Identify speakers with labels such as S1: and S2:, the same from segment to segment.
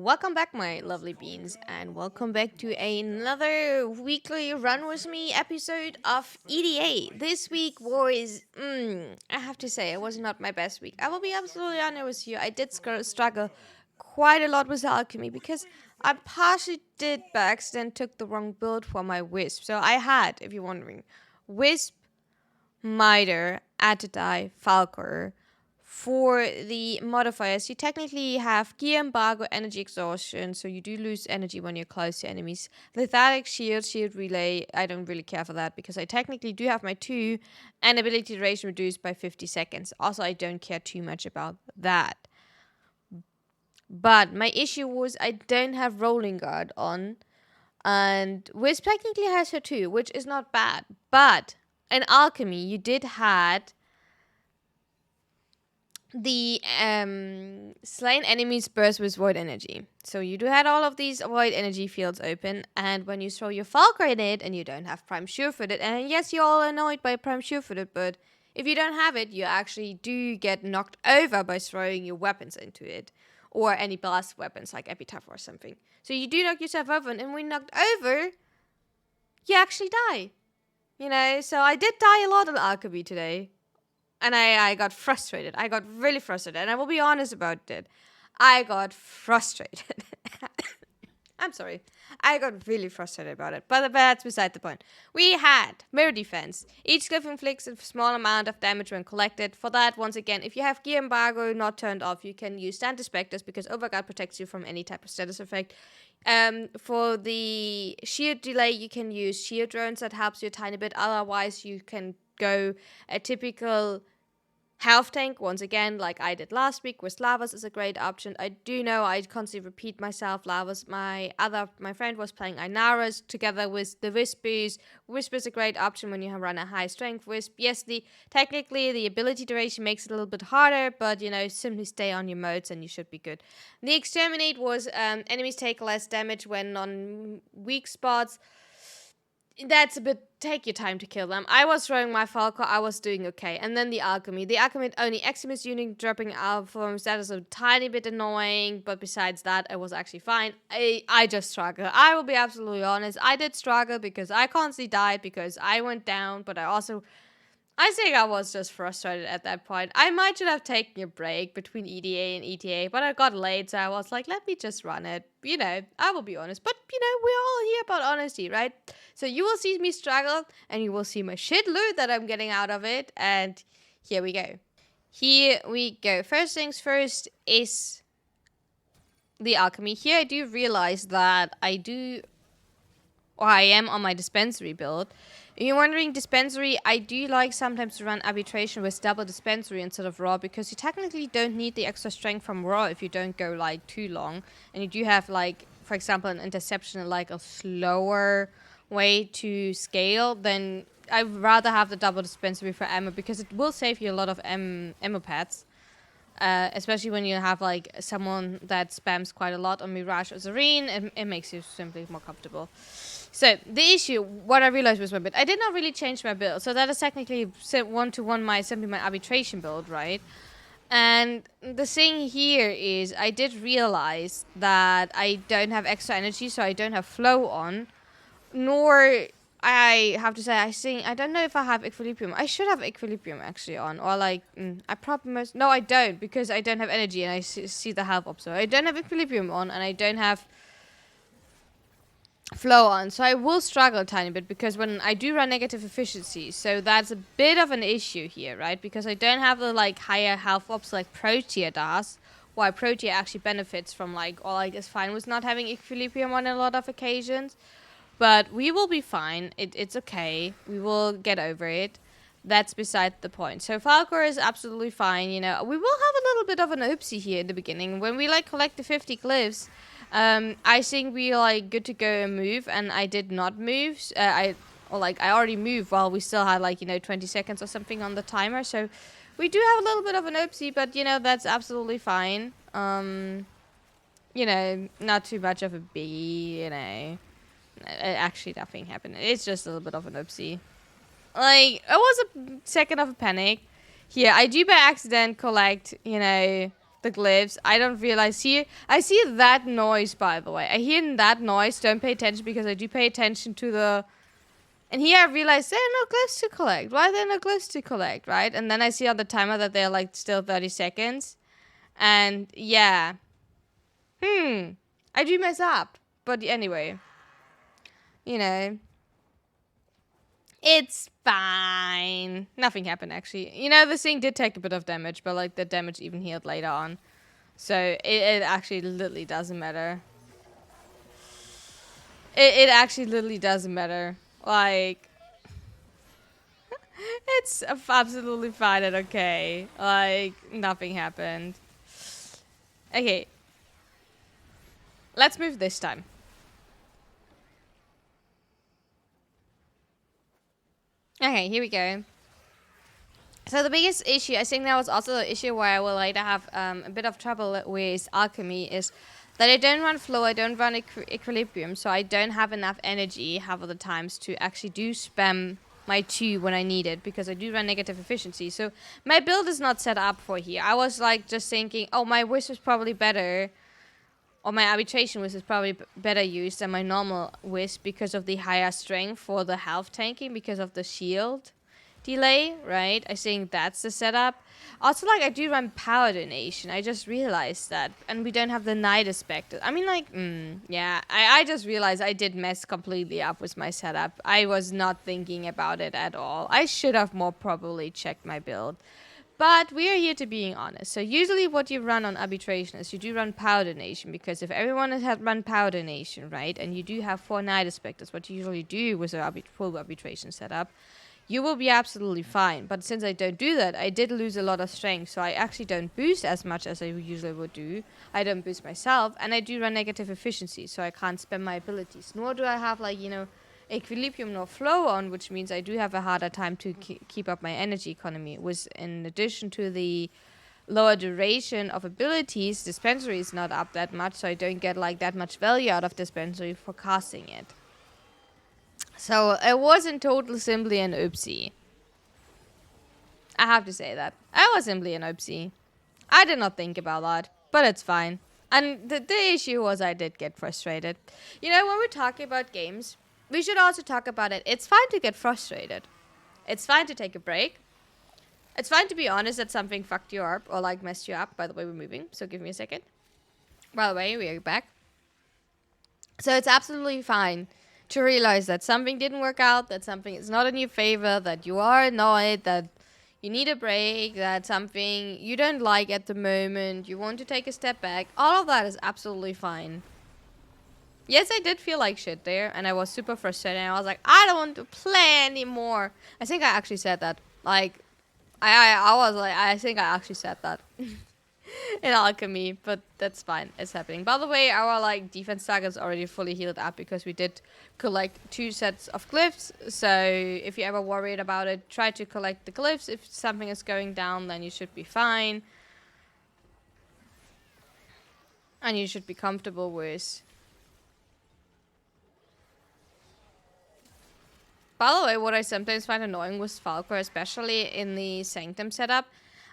S1: Welcome back, my lovely beans, and welcome back to another weekly Run With Me episode of EDA. This week was, I have to say, it was not my best week. I will be absolutely honest with you. I did struggle quite a lot with Alchemy because I partially did by accident took the wrong build for my wisp. So I had, if you're wondering, wisp, miter, Atadai, falcor. For the modifiers, you technically have gear embargo, energy exhaustion, so you do lose energy when you're close to enemies. Lethargic shield, shield relay, I don't really care for that because I technically do have my 2 and ability duration reduced by 50 seconds. Also, I don't care too much about that. But my issue was I don't have rolling guard on, and Wisp technically has her too, which is not bad. But in Alchemy, you did had the slain enemies burst with void energy. So you do have all of these void energy fields open, and when you throw your Falcor in it and you don't have Prime Sure-Footed, and yes, you're all annoyed by Prime Sure-Footed, but if you don't have it, you actually do get knocked over by throwing your weapons into it. Or any blast weapons like Epitaph or something. So you do knock yourself over, and when knocked over, you actually die. So I did die a lot in Alchemy today. And I got frustrated. I got really frustrated. And I will be honest about it. I got frustrated. I'm sorry. I got really frustrated about it. But that's beside the point. We had mirror defense. Each glyph inflicts a small amount of damage when collected. For that, once again, if you have gear embargo not turned off, you can use stand specters because overguard protects you from any type of status effect. For the shield delay, you can use shield drones. That helps you a tiny bit. Otherwise, you can go a typical health tank, once again, like I did last week, with Lavas is a great option. I do know I constantly repeat myself. Lavas, my friend was playing Inaras together with the Wispies. Wisp is a great option when you run a high strength Wisp. Yes, technically the ability duration makes it a little bit harder, but simply stay on your modes and you should be good. The Exterminate was enemies take less damage when on weak spots. That's a bit, take your time to kill them. I was throwing my Falcor, I was doing okay. And then the Alchemy. The Alchemy only Eximus unit dropping out forms. That is a tiny bit annoying, but besides that, it was actually fine. I just struggled. I will be absolutely honest. I did struggle because I constantly died because I went down, but I think I was just frustrated at that point. I might should have taken a break between EDA and ETA, but I got late, so I was like, let me just run it. I will be honest. But, we're all here about honesty, right? So you will see me struggle, and you will see my shit loot that I'm getting out of it, and here we go. Here we go. First things first is the Alchemy. Here I do realize that I am on my dispensary build. If you're wondering, dispensary, I do like sometimes to run arbitration with double dispensary instead of raw because you technically don't need the extra strength from raw if you don't go too long. And you do have for example, an interception like a slower way to scale, then I'd rather have the double dispensary for ammo because it will save you a lot of ammo pads. Especially when you have someone that spams quite a lot on Mirage or Zareen, it makes you simply more comfortable. So the issue, what I realized was my build, I did not really change my build, so that is technically 1-to-1 simply my arbitration build, right? And the thing here is I did realize that I don't have extra energy, so I don't have flow on, nor I have to say, I don't know if I have equilibrium. I should have equilibrium actually on, or I probably must. No, I don't because I don't have energy, and I see the health up. So I don't have equilibrium on, and I don't have flow on. So I will struggle a tiny bit because when I do run negative efficiency, so that's a bit of an issue here, right? Because I don't have the higher health ops like Protea does. Why Protea actually benefits from is fine with not having equilibrium on a lot of occasions. But we will be fine. It's okay. We will get over it. That's beside the point. So Falcor is absolutely fine. We will have a little bit of an oopsie here in the beginning. When we collect the 50 glyphs, I think we good to go and move. And I did not move. I already moved while we still had 20 seconds or something on the timer. So we do have a little bit of an oopsie, but that's absolutely fine. Not too much of a biggie, Actually, nothing happened. It's just a little bit of an oopsie. It was a second of a panic. Here, I do by accident collect, the glyphs. I don't realize here. I see that noise, by the way. I hear that noise. Don't pay attention because I do pay attention to the... And here I realize there are no glyphs to collect. Why are there no glyphs to collect, right? And then I see on the timer that they're like still 30 seconds. And yeah. I do mess up. But anyway. You know. It's fine. Nothing happened, actually. You know, this thing did take a bit of damage, but, like, the damage even healed later on. So, it actually literally doesn't matter. It actually literally doesn't matter. Like, it's absolutely fine and okay. Like, nothing happened. Okay. Let's move this time. Okay, here we go. So the biggest issue, I think that was also the issue where I will later have a bit of trouble with Alchemy, is that I don't run flow, I don't run equilibrium, so I don't have enough energy half of the times to actually do spam my 2 when I need it, because I do run negative efficiency. So my build is not set up for here. I was like just thinking, oh, my wisp is probably better, or my arbitration wisp is probably better used than my normal wisp because of the higher strength for the health tanking, because of the shield delay, right? I think that's the setup. Also, like, I do run power donation. I just realized that. And we don't have the night aspect. I mean, like, yeah. I just realized I did mess completely up with my setup. I was not thinking about it at all. I should have more probably checked my build. But we are here to being honest. So usually what you run on arbitration is you do run power donation, because if everyone has run power donation, right, and you do have 4 night aspects, what you usually do with a full arbitration setup, you will be absolutely fine. But since I don't do that, I did lose a lot of strength, so I actually don't boost as much as I usually would do. I don't boost myself, and I do run negative efficiency, so I can't spend my abilities. Nor do I have, like, you know, equilibrium nor flow on, which means I do have a harder time to keep up my energy economy. With, in addition to the lower duration of abilities, dispensary is not up that much, so I don't get like that much value out of dispensary for casting it. So it was in total simply an oopsie. I have to say that. I was simply an oopsie. I did not think about that, but it's fine. And the issue was I did get frustrated. You know, when we're talking about games, we should also talk about it. It's fine to get frustrated. It's fine to take a break. It's fine to be honest that something fucked you up or like messed you up. By the way, we're moving, so give me a second. By the way, we are back. So it's absolutely fine to realize that something didn't work out, that something is not in your favor, that you are annoyed, that you need a break, that something you don't like at the moment, you want to take a step back. All of that is absolutely fine. Yes, I did feel like shit there, and I was super frustrated, and I was like, I don't want to play anymore. I think I actually said that. Like, I was like, I think I actually said that in Alchemy, but that's fine. It's happening. By the way, our, like, defense target is already fully healed up because we did collect 2 sets of glyphs. So if you're ever worried about it, try to collect the glyphs. If something is going down, then you should be fine. And you should be comfortable with... By the way, what I sometimes find annoying with Falcor, especially in the Sanctum setup,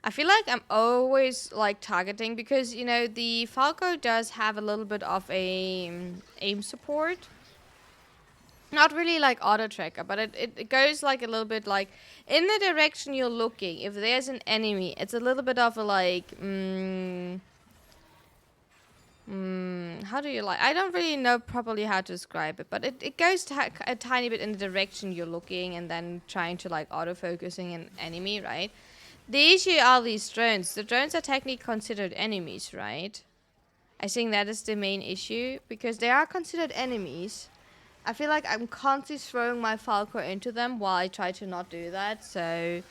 S1: I feel like I'm always, like, targeting, because, you know, the Falcor does have a little bit of a aim support. Not really like auto tracker, but it goes, like, a little bit, like, in the direction you're looking. If there's an enemy, it's a little bit of a, like, how do you like... I don't really know properly how to describe it, but it goes a tiny bit in the direction you're looking and then trying to, like, auto-focusing an enemy, right? The issue are these drones. The drones are technically considered enemies, right? I think that is the main issue, because they are considered enemies. I feel like I'm constantly throwing my Falcor into them while I try to not do that, so...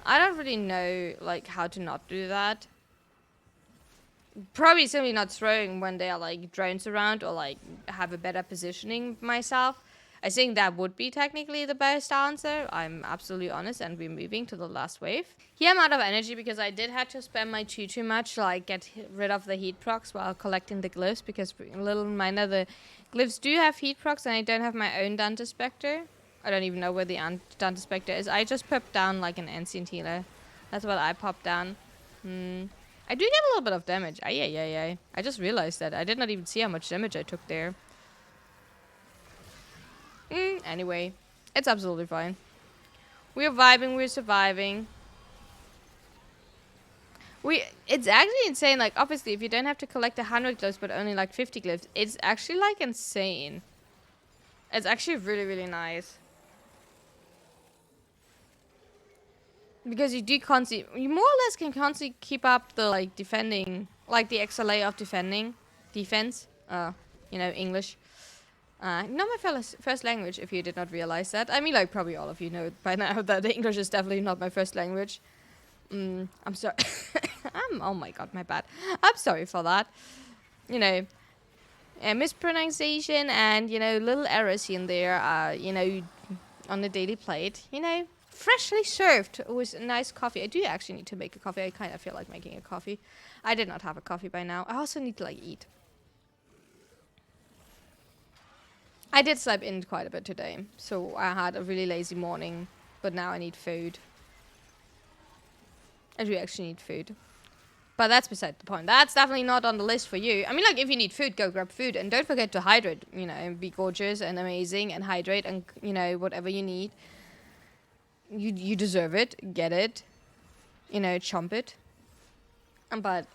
S1: I don't really know, like, how to not do that. Probably simply not throwing when there are, like, drones around, or, like, have a better positioning myself. I think that would be technically the best answer. I'm absolutely honest, and we're moving to the last wave. Here I'm out of energy because I did have to spam my chi too much, like get rid of the heat procs while collecting the glyphs, because a little reminder, the glyphs do have heat procs and I don't have my own Dante Spectre. I don't even know where the Dante Spectre is. I just popped down like an ancient healer. That's what I popped down. I do get a little bit of damage. Ay, ay, ay, ay. I just realized that. I did not even see how much damage I took there. Anyway, it's absolutely fine. We're vibing, we're surviving. It's actually insane. Like, obviously, if you don't have to collect 100 glyphs, but only like 50 glyphs, it's actually like insane. It's actually really, really nice. Because you do constantly, you more or less can constantly keep up the like defending, like the extra layer of defense. English. Not my first language, if you did not realize that. I mean, like, probably all of you know by now that English is definitely not my first language. I'm sorry. Oh my god, my bad. I'm sorry for that. You know, mispronunciation and, little errors here and there, on the daily plate. Freshly served with nice coffee. I do actually need to make a coffee. I kind of feel like making a coffee. I did not have a coffee by now. I also need to, like, eat. I did sleep in quite a bit today, so I had a really lazy morning, but now I need food. I do actually need food. But that's beside the point. That's definitely not on the list for you. I mean, like, if you need food, go grab food. And don't forget to hydrate, be gorgeous and amazing and hydrate and, whatever you need. You deserve it. Get it. Chomp it. But...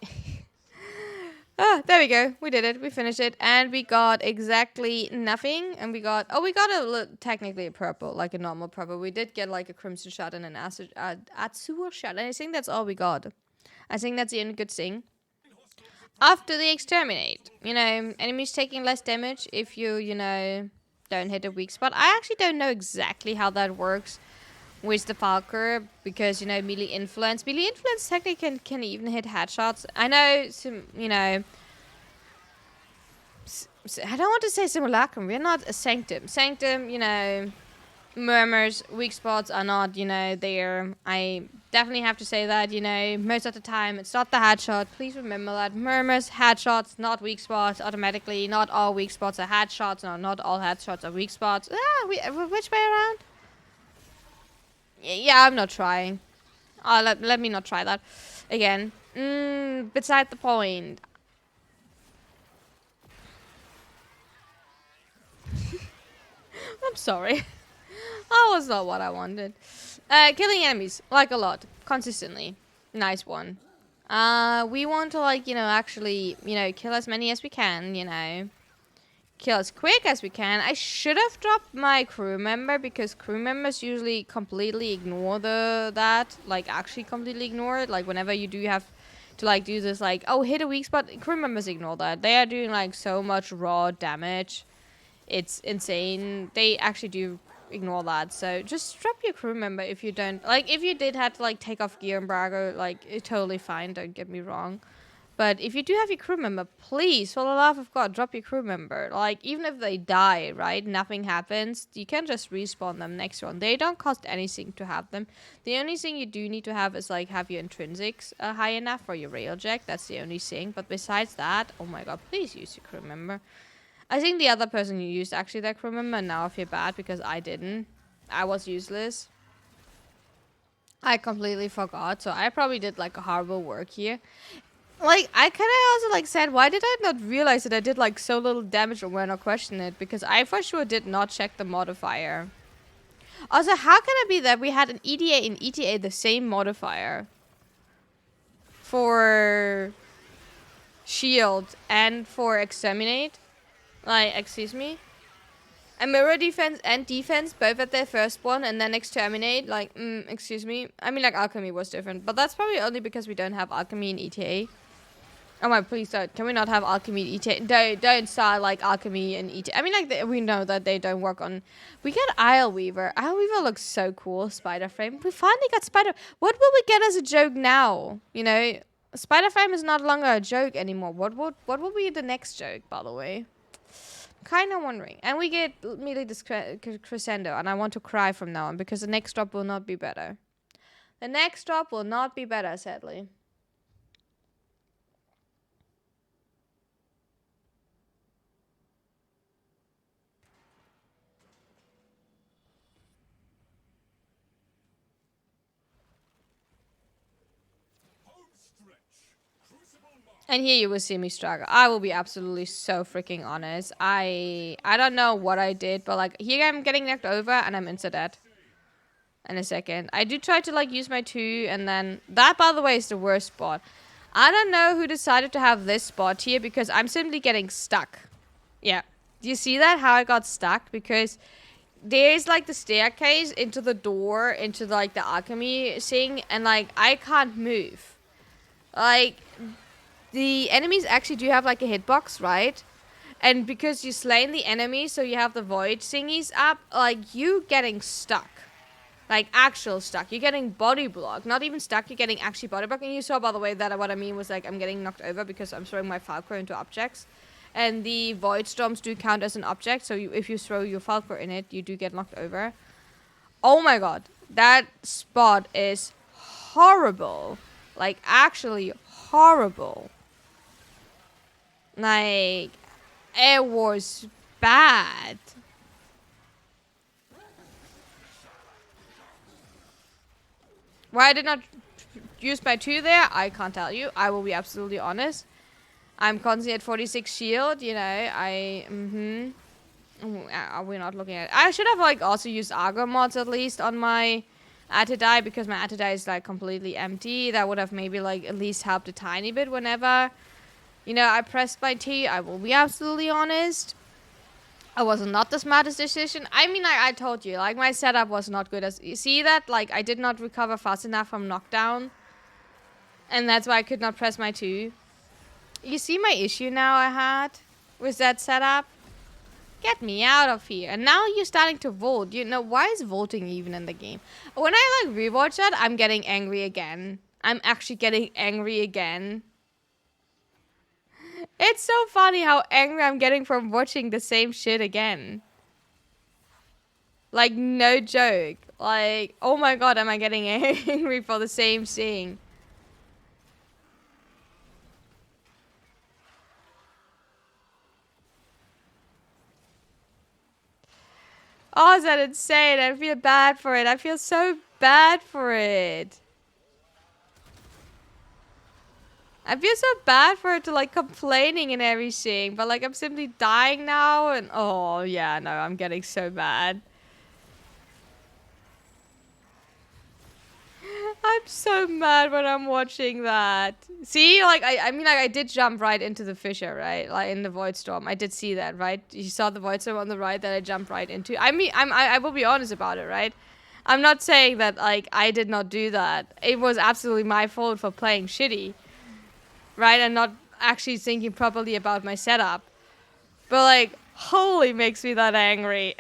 S1: there we go. We did it. We finished it. And we got exactly nothing. And we got technically a purple, like a normal purple. We did get like a crimson shot and an azure shot. And I think that's all we got. I think that's the only good thing. After the Exterminate, enemies taking less damage if you, don't hit a weak spot. I actually don't know exactly how that works with the Falker, because, melee influence. Melee influence technically can even hit headshots. I know some, I don't want to say simulacrum. We're not a sanctum. Sanctum, murmurs, weak spots are not, there. I definitely have to say that, most of the time it's not the headshot. Please remember that. Murmurs, headshots, not weak spots automatically. Not all weak spots are headshots. No, not all headshots are weak spots. Which way around? Yeah, I'm not trying. Let me not try that again. Beside the point. I'm sorry. That was not what I wanted. Killing enemies, like, a lot. Consistently. Nice one. We want to, like, actually, kill as many as we can, kill as quick as we can. I should have dropped my crew member, because crew members usually completely ignore actually completely ignore it. Like, whenever you do have to, like, do this, like, oh, hit a weak spot, crew members ignore that. They are doing, like, so much raw damage. It's insane. They actually do ignore that. So just drop your crew member if you don't, like, if you did have to, like, take off gear embargo, like, it's totally fine, don't get me wrong. But if you do have your crew member, please, for the love of God, drop your crew member. Like, even if they die, right, nothing happens, you can just respawn them next one. They don't cost anything to have them. The only thing you do need to have is, like, have your intrinsics high enough for your railjack. That's the only thing. But besides that, oh my god, please use your crew member. I think the other person you used actually their crew member, and now I feel bad because I didn't. I was useless. I completely forgot, so I probably did, like, a horrible work here. Like, I kind of also, like, said, why did I not realize that I did, like, so little damage or when I questioned it? Because I for sure did not check the modifier. Also, how can it be that we had an EDA and ETA the same modifier for shield and for Exterminate? Like, excuse me? And mirror defense and defense both at their first one, and then Exterminate, like, excuse me? I mean, like, Alchemy was different, but that's probably only because we don't have Alchemy in ETA. Oh my, please don't. Can we not have Alchemy in ETA? Don't start, like, Alchemy and ETA. I mean, like, we know that they don't work on... We get Isle Weaver. Isle Weaver looks so cool. Spider Frame. We finally got Spider... What will we get as a joke now? Spider Frame is not longer a joke anymore. What will be the next joke, by the way? Kind of wondering. And we get immediately this crescendo, and I want to cry from now on because the next drop will not be better. The next drop will not be better, sadly. And here you will see me struggle. I will be absolutely so freaking honest. I don't know what I did, but like here I'm getting knocked over and I'm insta dead in a second. I do try to like use my 2 and then that, by the way, is the worst spot. I don't know who decided to have this spot here because I'm simply getting stuck. Yeah. Do you see that? How I got stuck? Because there's like the staircase into the door, into like the alchemy thing, and like I can't move. Like the enemies actually do have like a hitbox, right? And because you slain the enemy, so you have the void thingies up, like you getting stuck. Like actual stuck. You're getting body blocked. Not even stuck, you're getting actually body blocked. And you saw, by the way, that what I mean was like I'm getting knocked over because I'm throwing my Falcor into objects. And the void storms do count as an object, so if you throw your Falcor in it, you do get knocked over. Oh my god. That spot is horrible. Like actually horrible. Like it was bad. Why I did not use my 2 there, I can't tell you. I will be absolutely honest. I'm constantly at 46 shield, you know, we're not looking at it. I should have like also used aggro mods at least on my Atadai because my Atadai is like completely empty. That would have maybe like at least helped a tiny bit whenever, you know, I pressed my T. I will be absolutely honest. I was not the smartest decision. I mean, I told you, like my setup was not good. As you see that, like I did not recover fast enough from knockdown, and that's why I could not press my 2. You see my issue now I had with that setup? Get me out of here. And now you're starting to vote. You know, why is voting even in the game? When I like rewatch that, I'm getting angry again. I'm actually getting angry again. It's so funny how angry I'm getting from watching the same shit again. Like, no joke. Like, oh my god, am I getting angry for the same thing? Oh, is that insane? I feel bad for it. I feel so bad for it. I feel so bad for it to like complaining and everything. But like I'm simply dying now and oh yeah, no, I'm getting so bad. I'm so mad when I'm watching that. See, like I mean, like I did jump right into the fissure, right? Like in the void storm, I did see that, right? You saw the void storm on the right that I jumped right into. I mean, I will be honest about it, right? I'm not saying that like I did not do that. It was absolutely my fault for playing shitty, right? And not actually thinking properly about my setup. But like, holy, makes me that angry.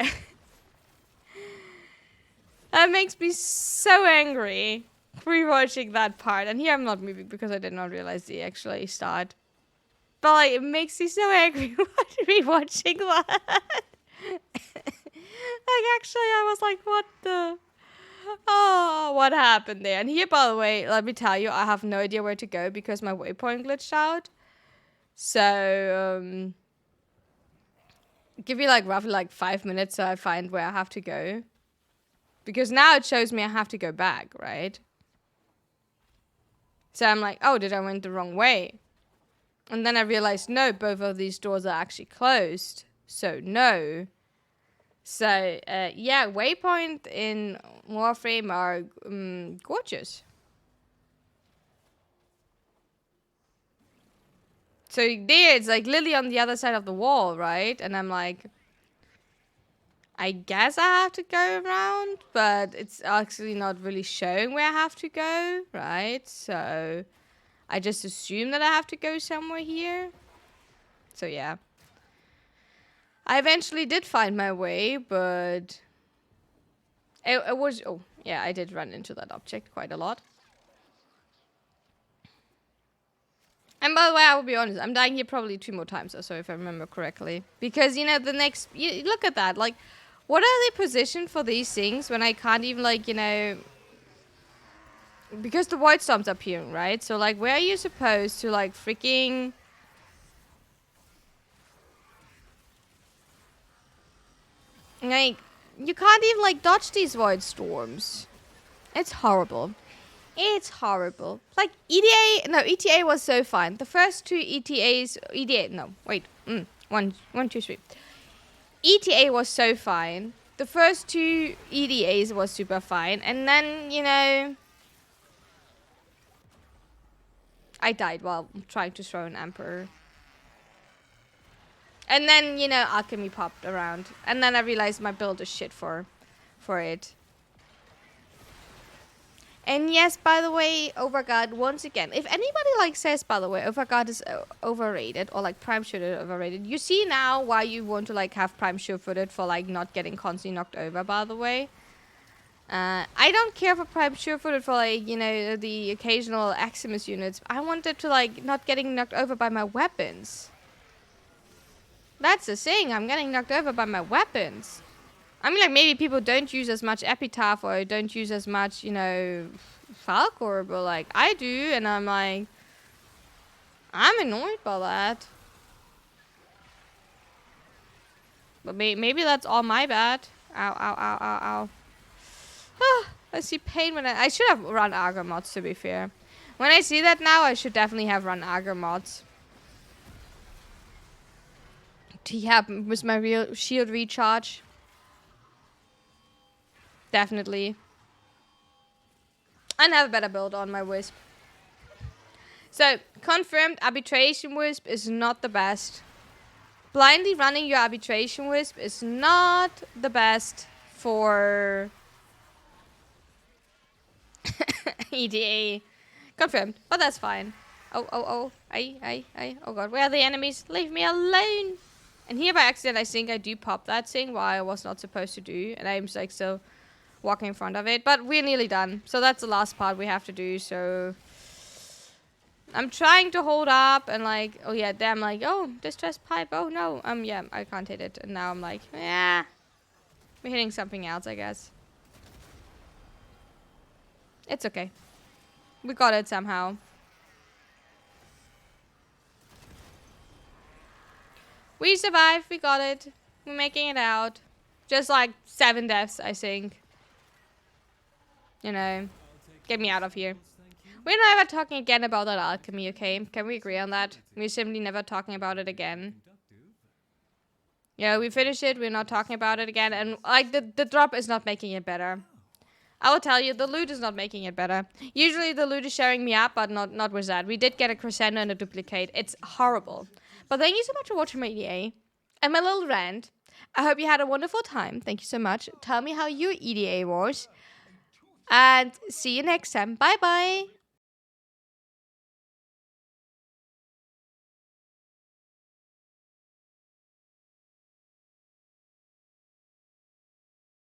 S1: That makes me so angry. Rewatching that part, and here I'm not moving because I did not realize the actually start. But like, it makes me so angry rewatching that. Like, actually, I was like, what the? Oh, what happened there? And here, by the way, let me tell you, I have no idea where to go because my waypoint glitched out. So, give me like roughly like 5 minutes so I find where I have to go. Because now it shows me I have to go back, right? So I'm like, oh, did I went the wrong way? And then I realized, no, both of these doors are actually closed. So no. So, yeah, waypoint in Warframe are gorgeous. So there, it's like literally on the other side of the wall, right? And I'm like, I guess I have to go around, but it's actually not really showing where I have to go, right? So I just assume that I have to go somewhere here. So yeah. I eventually did find my way, but it was... Oh, yeah, I did run into that object quite a lot. And by the way, I will be honest, I'm dying here probably 2 more times or so, if I remember correctly. Because, you know, the next... look at that, like... What are they positioned for these things when I can't even, like, you know... Because the void storm's appearing, right? So, like, where are you supposed to, like, freaking... Like, you can't even, like, dodge these void storms. It's horrible. It's horrible. Like, EDA, no, ETA was so fine. The first two no, wait, 1, 2, 3. ETA was so fine. The first two EDAs was super fine. And then, you know, I died while trying to throw an Emperor. And then, you know, Alchemy popped around. And then I realized my build is shit for it. And yes, by the way, Overguard, once again, if anybody like says, by the way, Overguard is overrated or like Prime Shooter overrated, you see now why you want to like have Prime Sure-Footed for like not getting constantly knocked over, by the way. I don't care for Prime Sure-Footed for like, you know, the occasional Eximus units. I want it to like not getting knocked over by my weapons. That's the thing, I'm getting knocked over by my weapons. I mean, like, maybe people don't use as much Epitaph or don't use as much, you know, Falcor, but, like, I do, and I'm, like, I'm annoyed by that. But maybe that's all my bad. Ow, ow, ow, ow, ow. I see pain when I should have run Aggro mods, to be fair. When I see that now, I should definitely have run Aggro mods. To have with my real shield recharge. Definitely. And have a better build on my wisp. So, confirmed, arbitration wisp is not the best. Blindly running your arbitration wisp is not the best for EDA. Confirmed, but that's fine. Oh, oh god, where are the enemies? Leave me alone! And here by accident, I think I do pop that thing while I was not supposed to do. And I'm like still walking in front of it. But we're nearly done. So that's the last part we have to do. So I'm trying to hold up and like, oh yeah, damn, like, oh, distress pipe. Oh no. Yeah, I can't hit it. And now I'm like, yeah, we're hitting something else, I guess. It's okay. We got it somehow. We survived. We got it. We're making it out. Just like 7 deaths, I think. You know, get me out of here. We're never talking again about that alchemy, okay? Can we agree on that? We're simply never talking about it again. Yeah, we finished it. We're not talking about it again. And like the drop is not making it better. I will tell you, the loot is not making it better. Usually the loot is showing me up, but not with that. We did get a crescendo and a duplicate. It's horrible. But thank you so much for watching my EDA and my little rant. I hope you had a wonderful time. Thank you so much. Tell me how your EDA was. And see you next time. Bye-bye.